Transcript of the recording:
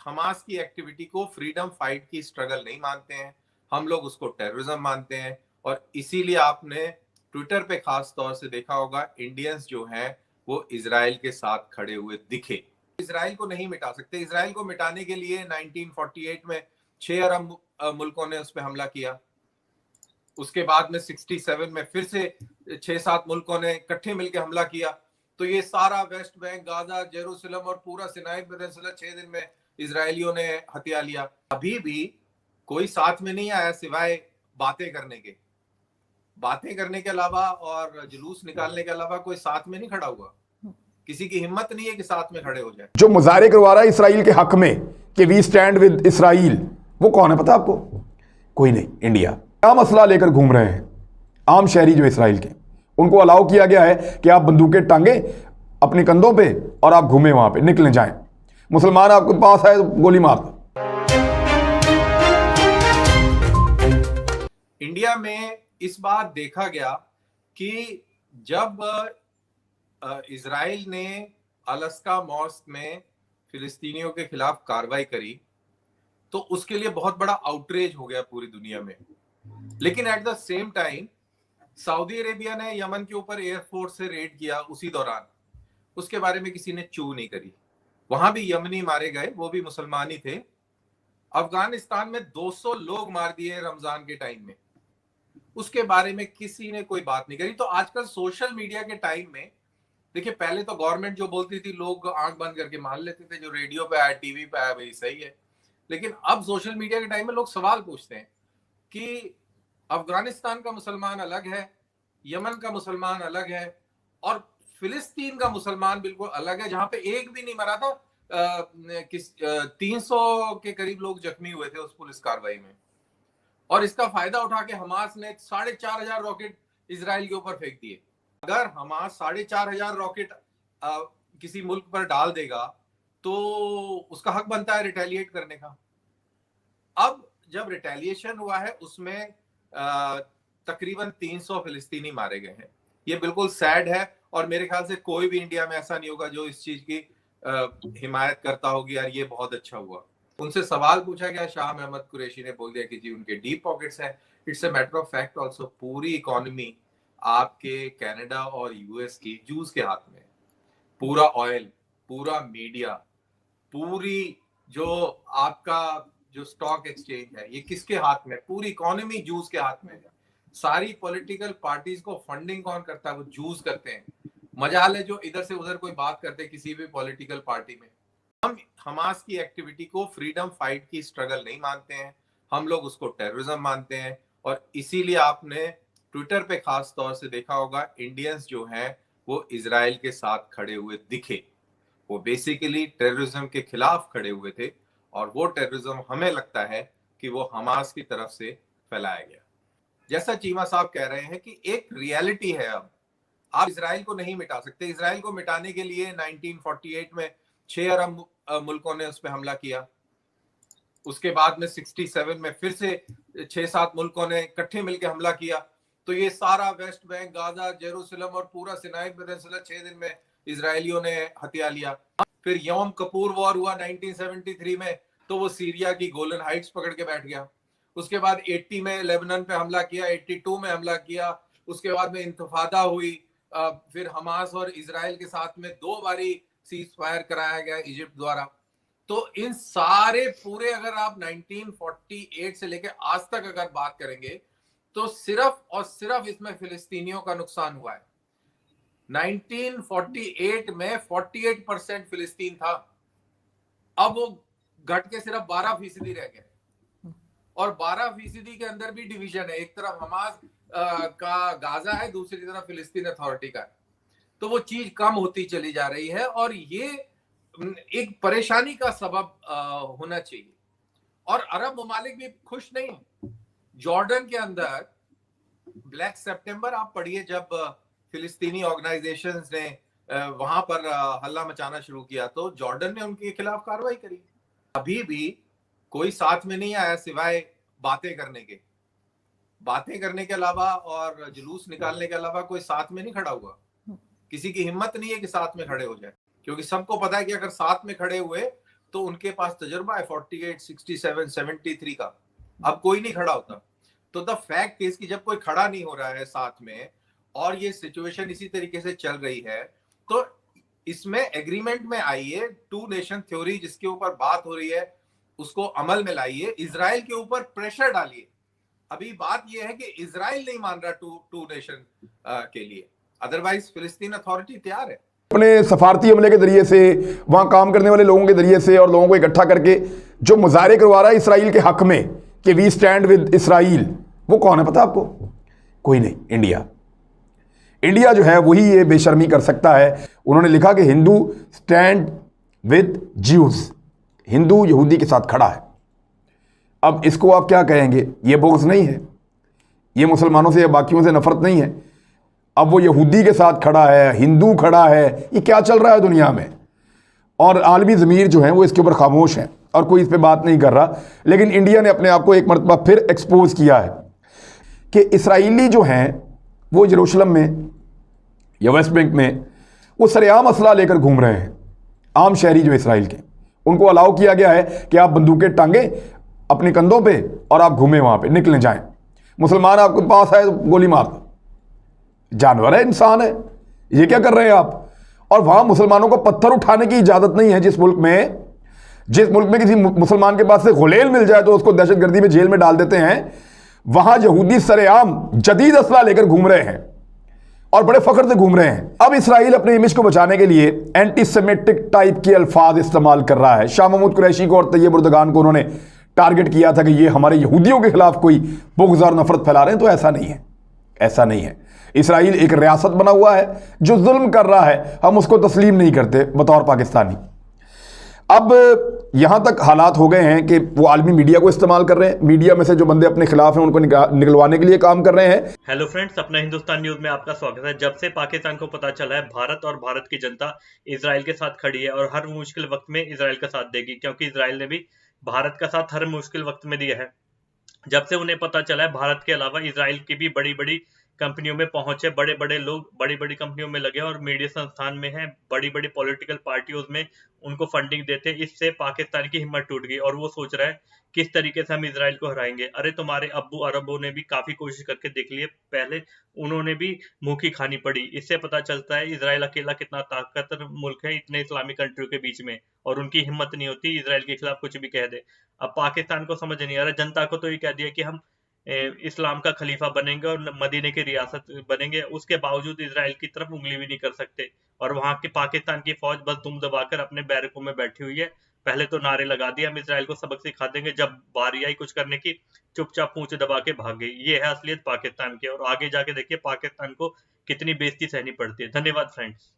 Hamas की activity को freedom fight की स्ट्रगल नहीं मानते हैं, हम लोग उसको टेररिज्म मानते हैं। और इसीलिए आपने ट्विटर पे खास तौर से देखा होगा, इंडियंस जो हैं वो इजराइल के साथ खड़े हुए दिखे। इजराइल को नहीं मिटा सकते। इजराइल को मिटाने के लिए 1948 में 6 अरब मुल्कों ने उस पर हमला किया। उसके बाद में 67 में फिर से 6-7 मुल्कों ने इकट्ठे मिलकर हमला किया। तो ये सारा वेस्ट बैंक, गाजा, जेरूसलम और पूरा सिनाई पेनिनसुला 6 दिन में इजरायलियों ने हथिया लिया। अभी भी कोई साथ में नहीं आया सिवाय बातें करने के। बातें करने के अलावा और जुलूस निकालने के अलावा कोई साथ में नहीं खड़ा हुआ। किसी की हिम्मत नहीं है कि साथ में खड़े हो जाए। जो मुजाहरे करवा रहा है इसराइल के हक में कि वी स्टैंड विद इसराइल, वो कौन है पता आपको? कोई नहीं, इंडिया। क्या मसला लेकर घूम रहे हैं आम शहरी जो इसराइल के, उनको अलाउ किया गया है कि आप बंदूकें टांगे अपने कंधों पे और आप घूमें वहां पे, निकले जाएं। मुसलमान आपके पास है तो गोली मार दो। इंडिया में इस बार देखा गया कि जब इजराइल ने अलास्का मॉस्क में फिलिस्तीनियों के खिलाफ कार्रवाई करी तो उसके लिए बहुत बड़ा आउटरेज हो गया पूरी दुनिया में। लेकिन at the same time Saudi Arabia ने यमन के ऊपर एयरफोर्स से रेड किया उसी दौरान, उसके बारे में किसी ने चू नहीं करी। वहां भी यमनी मारे गए, वो भी मुसलमान ही थे। अफगानिस्तान में 200 लोग मार दिए रमजान के टाइम में, उसके बारे में किसी ने कोई बात नहीं करी। तो आजकल सोशल मीडिया के टाइम में देखिए, पहले तो गवर्नमेंट जो बोलती थी लोग आंख बंद करके मान लेते थे, जो रेडियो पे आया, टीवी पे आया, वही सही है। लेकिन अब सोशल मीडिया के टाइम में लोग सवाल पूछते हैं कि अफगानिस्तान का मुसलमान अलग है, यमन का मुसलमान अलग है और फिलिस्तीन का मुसलमान बिल्कुल अलग है, जहां पे एक भी नहीं मरा था। 300 के करीब लोग जख्मी हुए थे उस पुलिस कार्रवाई में। और इसका फायदा उठा के हमास ने 4,500 रॉकेट इजराइल के ऊपर फेंक दिए। अगर हमास 4,500 रॉकेट किसी मुल्क पर डाल देगा तो उसका हक बनता है रिटेलिएट करने का। अब जब रिटेलिएशन हुआ है उसमें तकरीबन 300 फिलिस्तीनी मारे गए हैं। ये बिल्कुल सैड है और मेरे ख्याल से कोई भी इंडिया में ऐसा नहीं होगा जो इस चीज की हिमायत करता होगी, यार ये बहुत अच्छा हुआ। उनसे सवाल पूछा गया, शाह महमूद कुरैशी ने बोल दिया कि जी उनके डीप पॉकेट्स हैं। It's a matter of fact also, पूरी इकोनॉमी आपके कनाडा और यूएस की जूस के हाथ में। पूरा ऑयल, पूरा मीडिया, पूरी जो आपका जो स्टॉक एक्सचेंज है, ये किसके हाथ में? पूरी इकोनॉमी जूस के हाथ में है। सारी पॉलिटिकल पार्टीज को फंडिंग कौन करता है? वो जूस करते हैं। मजाल है जो इधर से उधर कोई बात करते किसी भी पॉलिटिकल पार्टी में। हम हमास की एक्टिविटी को फ्रीडम फाइट की स्ट्रगल नहीं मानते हैं, हम लोग उसको टेररिज्म मानते हैं। और इसीलिए आपने ट्विटर पे खास तौर से देखा होगा, इंडियंस जो हैं वो इजराइल के साथ खड़े हुए दिखे। वो बेसिकली टेररिज्म के खिलाफ खड़े हुए थे और वो टेररिज्म हमें लगता है कि वो हमास की तरफ से फैलाया गया। जैसा चीमा साहब कह रहे हैं कि एक रियलिटी है, अब आप इजराइल को नहीं मिटा सकते। इजराइल को मिटाने के लिए 1948 में 6 अरब मुल्कों ने उस पर हमला किया। उसके बाद में 67 में फिर से 6-7 मुल्कों ने इकट्ठे मिलकर हमला किया। तो ये सारा वेस्ट बैंक, गाजा, जेरूसलम और पूरा सिनाई पेनिनसुला 6 दिन में इजरायलियों ने हथिया लिया। फिर यौम कपूर वॉर हुआ 1973 में, तो वो सीरिया की गोलन हाइट्स पकड़ के बैठ गया। उसके बाद 80 में लेबनान पे हमला किया, 82 में हमला किया। उसके बाद में इंतफादा हुई। फिर हमास और इजराइल के साथ में 2 बारी सीज फायर कराया गया इजिप्ट द्वारा। तो इन सारे पूरे अगर आप 1948 से लेकर आज तक अगर बात करेंगे तो सिर्फ और सिर्फ इसमें फिलिस्तीनियों का नुकसान हुआ है। 1948 में 48% फिलिस्तीन था, अब वो घट के सिर्फ 12% रह गए। और 12% के अंदर भी डिवीजन है, एक तरफ हमास का गाजा है, दूसरी तरफ फिलिस्तीन अथॉरिटी का है। तो वो चीज कम होती चली जा रही है और ये एक परेशानी का सबब होना चाहिए। और अरब ममालिक भी खुश नहीं है। जॉर्डन के अंदर ब्लैक सितंबर आप पढ़िए, जब फिलिस्तीनी ऑर्गेनाइजेशंस ने वहां पर हल्ला मचाना शुरू किया तो जॉर्डन ने उनके खिलाफ कार्रवाई करी। अभी भी कोई साथ में नहीं आया सिवाय बातें करने के। बातें करने के अलावा और जुलूस निकालने के अलावा कोई साथ में नहीं खड़ा हुआ। किसी की हिम्मत नहीं है कि साथ में खड़े हो जाए, क्योंकि सबको पता है कि अगर साथ में खड़े हुए तो उनके पास तजुर्बा है 48, 67, 73 का। अब कोई नहीं खड़ा होता। तो द फैक्ट इज कि जब कोई खड़ा नहीं हो रहा है साथ में और ये सिचुएशन इसी तरीके से चल रही है, तो इसमें एग्रीमेंट में आइए, टू नेशन थ्योरी जिसके ऊपर बात हो रही है उसको अमल में लाइए, इजराइल के ऊपर प्रेशर डालिए। अभी बात यह है कि इजराइल नहीं मान रहा टू नेशन के लिए, अदरवाइज फिलिस्तीन अथॉरिटी तैयार है। अपने सफारती अमले के जरिए से, वहां काम करने वाले लोगों के जरिए से और लोगों को इकट्ठा करके जो मुजाहरे करवा रहा है इसराइल के हक में कि वी स्टैंड विद इसराइल, वो कौन है पता आपको? कोई नहीं, इंडिया। इंडिया जो है वही ये बेशर्मी कर सकता है। उन्होंने लिखा कि Hindu stand with Jews, Hindu यहूदी के साथ खड़ा है। अब इसको आप क्या कहेंगे? ये बोग्स नहीं है, ये मुसलमानों से या बाकियों से नफरत नहीं है। अब वो यहूदी के साथ खड़ा है, हिंदू खड़ा है, ये क्या चल रहा है दुनिया में? और आलमी ज़मीर जो है वो इसके ऊपर खामोश है और कोई इस पर बात नहीं कर रहा। लेकिन इंडिया ने अपने आप को एक मरतबा फिर एक्सपोज किया है कि इसराइली जो हैं वो यरूशलेम में या वेस्ट बैंक में वो सरेआम असला लेकर घूम रहे हैं। आम शहरी जो इसराइल के, उनको अलाउ किया गया है कि आप बंदूकें टांगे अपने कंधों पे और आप घूमें, वहां पे निकलें जाएं। मुसलमान आपके पास आए तो गोली मार दो। जानवर है, इंसान है, ये क्या कर रहे हैं आप? और वहां मुसलमानों को पत्थर उठाने की इजाजत नहीं है। जिस मुल्क में किसी मुसलमान के पास से गुलेल मिल जाए तो उसको दहशतगर्दी में जेल में डाल देते हैं, वहां यहूदी सरेआम जदीद असला लेकर घूम रहे हैं और बड़े फख्र से घूम रहे हैं। अब इसराइल अपने इमेज को बचाने के लिए एंटीसेमेटिक टाइप के अल्फाज इस्तेमाल कर रहा है। शाह महमूद कुरैशी को और तैयब उर्दगान को उन्होंने टारगेट किया था कि ये हमारे यहूदियों के खिलाफ कोई बुग़्ज़ और नफरत फैला रहे हैं। तो ऐसा नहीं है, ऐसा नहीं है। इसराइल एक रियासत बना हुआ है जो जुल्म कर रहा है, हम उसको तस्लीम नहीं करते बतौर पाकिस्तानी। अब यहां तक हालात हो गए हैं कि वो आलमी मीडिया को इस्तेमाल कर रहे हैं। मीडिया में से जो बंदे अपने खिलाफ हैं उनको निकलवाने के लिए काम कर रहे हैं। हेलो फ्रेंड्स, अपना हिंदुस्तान न्यूज में आपका स्वागत है। जब से पाकिस्तान को पता चला है भारत और भारत की जनता इजराइल के साथ खड़ी है और हर मुश्किल वक्त में इजराइल का साथ देगी, क्योंकि इजराइल ने भी भारत का साथ हर मुश्किल वक्त में दिया है। जब से उन्हें पता चला है भारत के अलावा इजराइल की भी बड़ी बड़ी कंपनियों में पहुंचे, बड़े बड़े लोग बड़ी बड़ी कंपनियों में लगे और मीडिया संस्थान में हैं, बड़ी बड़ी पॉलिटिकल पार्टियों में उनको फंडिंग देते हैं। इससे पाकिस्तान की हिम्मत टूट गई और वो सोच रहा है किस तरीके से हम इजराइल को हराएंगे। अरे तुम्हारे अब्बू अरबों ने भी काफी कोशिश करके देख लिए, पहले उन्होंने भी मुंह की खानी पड़ी। इससे पता चलता है इजराइल अकेला कितना ताकतवर मुल्क है इतने इस्लामिक कंट्रियों के बीच में, और उनकी हिम्मत नहीं होती इजराइल के खिलाफ कुछ भी कह दे। अब पाकिस्तान को समझ नहीं आ रहा, जनता को तो ये कह दिया कि हम इस्लाम का खलीफा बनेंगे और मदीने की रियासत बनेंगे, उसके बावजूद इजराइल की तरफ उंगली भी नहीं कर सकते। और वहां की पाकिस्तान की फौज बस दुम दबाकर अपने बैरकों में बैठी हुई है। पहले तो नारे लगा दिए हम इजराइल को सबक सिखा देंगे, जब बारी आई कुछ करने की चुपचाप पूंछ दबा के भाग गई। ये है असलियत पाकिस्तान की, और आगे जाके देखिए पाकिस्तान को कितनी बेइज्जती सहनी पड़ती है। धन्यवाद फ्रेंड्स।